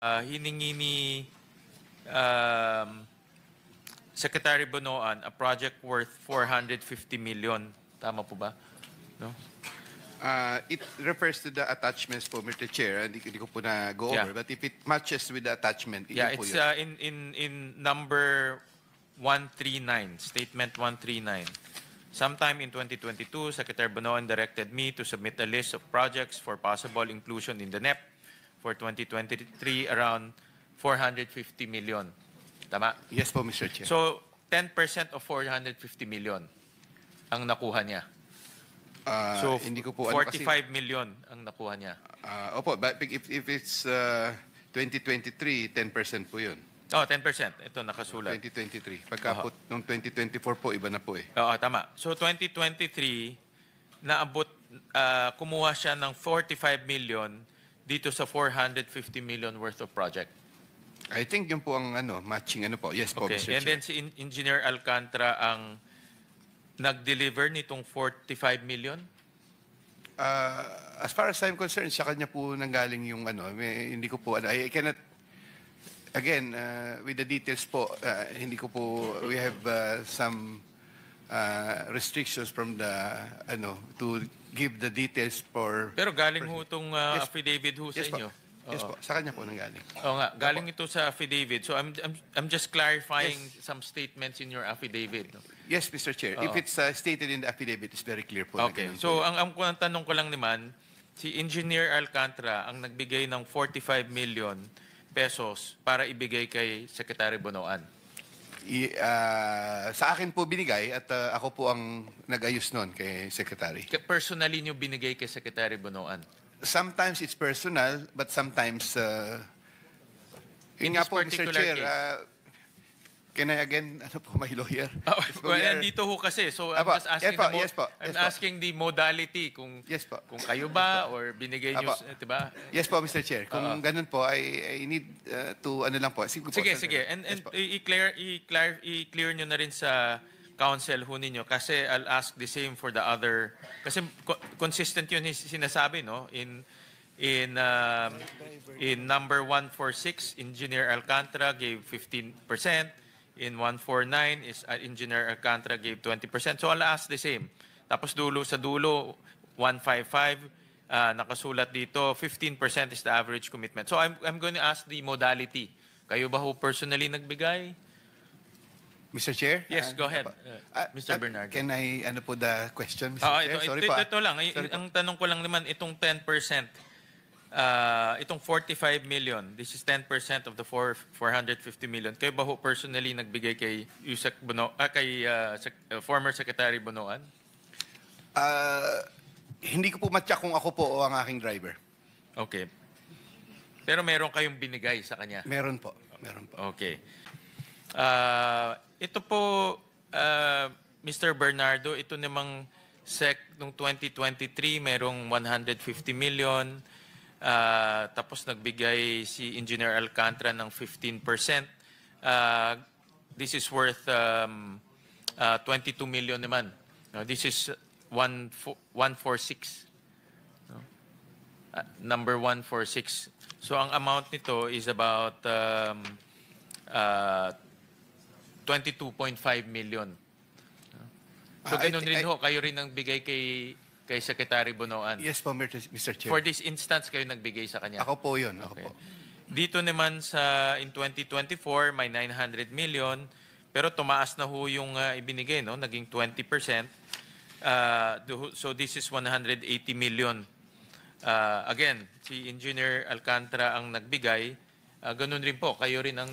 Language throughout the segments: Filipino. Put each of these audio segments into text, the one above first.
hiningi ni Secretary Bonoan a project worth 450 million. Tama po ba? No? It refers to the attachments po, Mr. Chair. Hindi ko po na go Yeah. over. But if it matches with the attachment, Yeah, yun po it's yun. in number 139, statement 139. Sometime in 2022, Secretary Bonoan directed me to submit a list of projects for possible inclusion in the NEP for 2023 around 450 million. Tama? Yes po, Mr. Chair. So, 10% of 450 million ang nakuha niya. So, hindi ko po 45 million ang nakuha niya. Opo, but if it's 2023, 10% po yun. Oh, 10%. Ito nakasulat. 2023. Pagka po, nung 2024 po, iba na po eh. Oo, tama. So 2023, naabot, kumuha siya ng 45 million dito sa 450 million worth of project. I think yun po ang matching po. Yes po, Okay. Mr. And Chair. then si Engineer Alcantara ang nag-deliver nitong 45 million? As far as I'm concerned, sa kanya po nanggaling yung hindi ko po, I cannot, again, with the details po, hindi ko po, we have some restrictions from the, to give the details for... Pero galing ho itong Yes. affidavit ho sa Yes po. inyo. Yes Oo. po, sa kanya po nanggaling. Oo nga, galing ito sa affidavit. So I'm just clarifying some statements in your affidavit. No? Yes, Mr. Chair. If it's stated in the affidavit, it's very clear po. na Okay. ganun So po. ang tanong ko lang naman, si Engineer Alcantara ang nagbigay ng 45 million pesos para ibigay kay Secretary Bonoan. Sa akin po binigay at ako po ang nag-ayos noon kay Secretary. Personally niyo binigay kay Secretary Bonoan. Sometimes it's personal, but sometimes In yun nga this po, Mr. particular Chair, case. can I again, my lawyer? If we Well, are- nandito ho kasi. So I'm Apo, just asking yes po, the yes po, I'm yes po. asking the modality kung Yes po. kung kayo ba or binigay niyo, Apo. 'di ba? Yes po, Mr. Chair. Kung ganun po, I need to lang po. Sige po. Sige, sir. sige. And Yes po. i-clear nyo na rin sa council ho ninyo kasi I'll ask the same for the other kasi consistent yun yung sinasabi no in number 146 Engineer Alcantara gave 15%, in 149 is Engineer Alcantara gave 20%. So I'll ask the same. Tapos sa dulo 155 nakasulat dito 15% is the average commitment. So I'm going to ask the modality. Kayo ba ho personally nagbigay? Mr. Chair? Yes, go ahead, Mr. Bernardo. Can I, po the question, Mr. Chair? Ito, Sorry ito, po. ito lang. Sorry po. Ang tanong ko lang naman, itong 10%, itong 45 million, this is 10% of the 450 million. Kayo ba ho personally nagbigay kay former Secretary Bonoan? Hindi ko po matyak kung ako po o ang aking driver. Okay. Pero meron kayong binigay sa kanya? Meron po. Meron po. Okay. Ito po, Mr. Bernardo, ito namang noong 2023, merong 150 million. Tapos nagbigay si Engineer Alcantara ng 15%. This is worth 22 million naman. No, this is 146. No? Number 146. So ang amount nito is about 22.5 million. So ganun rin ho, kayo rin ang bigay kay Secretary Bonoan. Yes po, Mr. Chair. For this instance, kayo nagbigay sa kanya. Ako po yun. Ako Okay. po. Dito naman in 2024, may 900 million, pero tumaas na ho yung ibinigay, no? Naging 20%. So this is 180 million. Again, si Engineer Alcantara ang nagbigay. Ganun rin po, kayo rin ang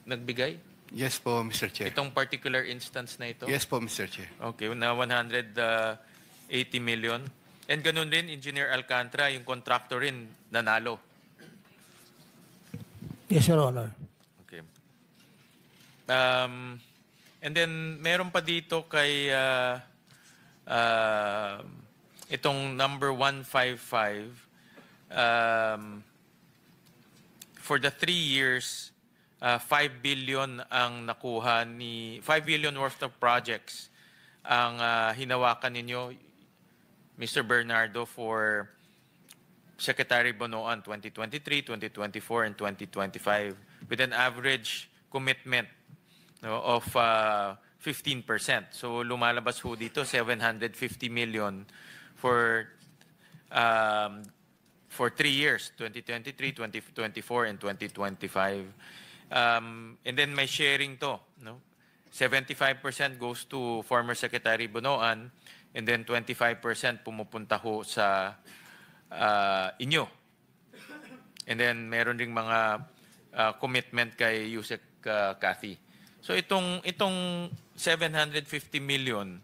nagbigay? Yes po, Mr. Chair. Itong particular instance na ito? Yes po, Mr. Chair. Okay, na 180 million. And ganun rin, Engineer Alcantara, yung contractor rin, nanalo. Yes, Your Honor. Okay. And then, meron pa dito kay itong number 155, for the 3 years, 5 billion ang nakuha 5 billion worth of projects ang hinawakan ninyo, Mr. Bernardo, for Secretary Bonoan 2023, 2024, and 2025 with an average commitment of 15%. So lumalabas ho dito 750 million for 3 years, 2023, 2024, and 2025. And then may sharing to, 75% goes to former Secretary Bonoan, and then 25% pumupunta ho sa inyo. And then meron ding mga commitment kay Yusek Cathy. So itong 750 million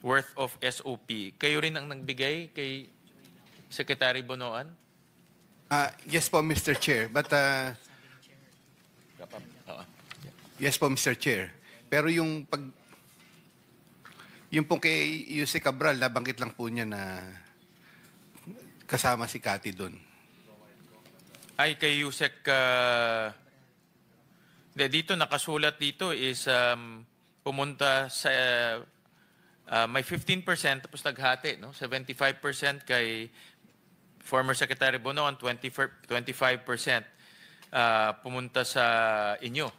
worth of SOP, kayo rin ang nagbigay kay Secretary Bonoan? Yes po, Mr. Chair. But, yes po, Mr. Chair. Pero yung pong kay Yusek Cabral, nabanggit lang po niya na kasama si Cathy doon. Ay, kay Yusek, dito nakasulat dito is pumunta sa, may 15% tapos naghati, 75% kay former Secretary Bonoan, 25% pumunta sa inyo.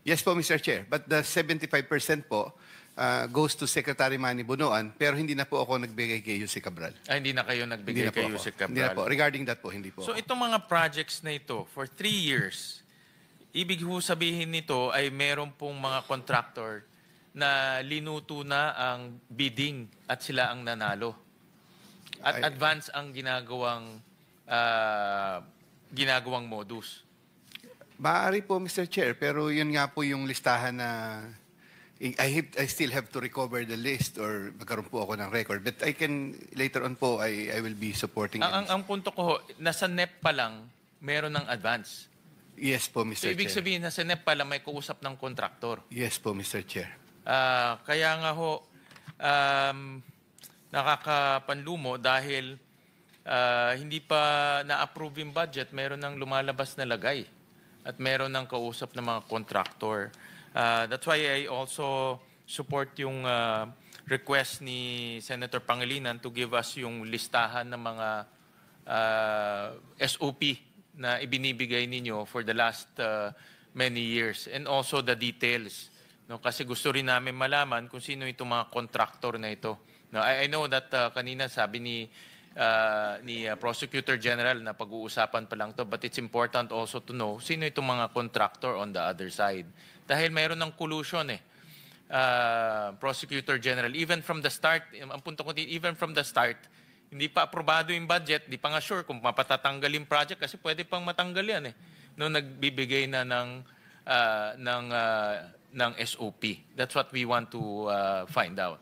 Yes po, Mr. Chair. But the 75% po goes to Secretary Manny Bonoan, pero hindi na po ako nagbigay kay Yusek Cabral. Ay, hindi na kayo nagbigay kay Yusek Cabral. Hindi na po. Regarding that po, hindi po. So itong mga projects na ito, for 3 years, ibig ho sabihin nito ay meron pong mga contractor na linuto na ang bidding at sila ang nanalo. At advance ang ginagawang modus. Maaari po, Mr. Chair, pero yun nga po yung listahan na I still have to recover the list or magkaroon po ako ng record. But I can, later on po, I will be supporting Ang punto ko ho, nasa NEP pa lang, meron ng advance. Yes po, Mr. So ibig Chair. sabihin, nasa NEP pa lang may kausap ng kontraktor. Yes po, Mr. Chair. Kaya nga ho, nakakapanlumo dahil hindi pa na-approve yung budget, meron ng lumalabas na lagay at meron ng kausap ng mga contractor. That's why I also support yung request ni Senator Pangilinan to give us yung listahan ng mga SOP na ibinibigay ninyo for the last many years and also the details. Kasi gusto rin namin malaman kung sino itong mga contractor na ito. I know that kanina sabi ni Prosecutor General na pag-uusapan pa lang to, but it's important also to know sino itong mga contractor on the other side. Dahil mayroon ng collusion Prosecutor General, even from the start, ang punto ko dito, even from the start, hindi pa aprobado yung budget, di pa nga sure kung mapatatanggal yung project kasi pwede pang matanggal yan Noong nagbibigay na ng SOP. That's what we want to find out.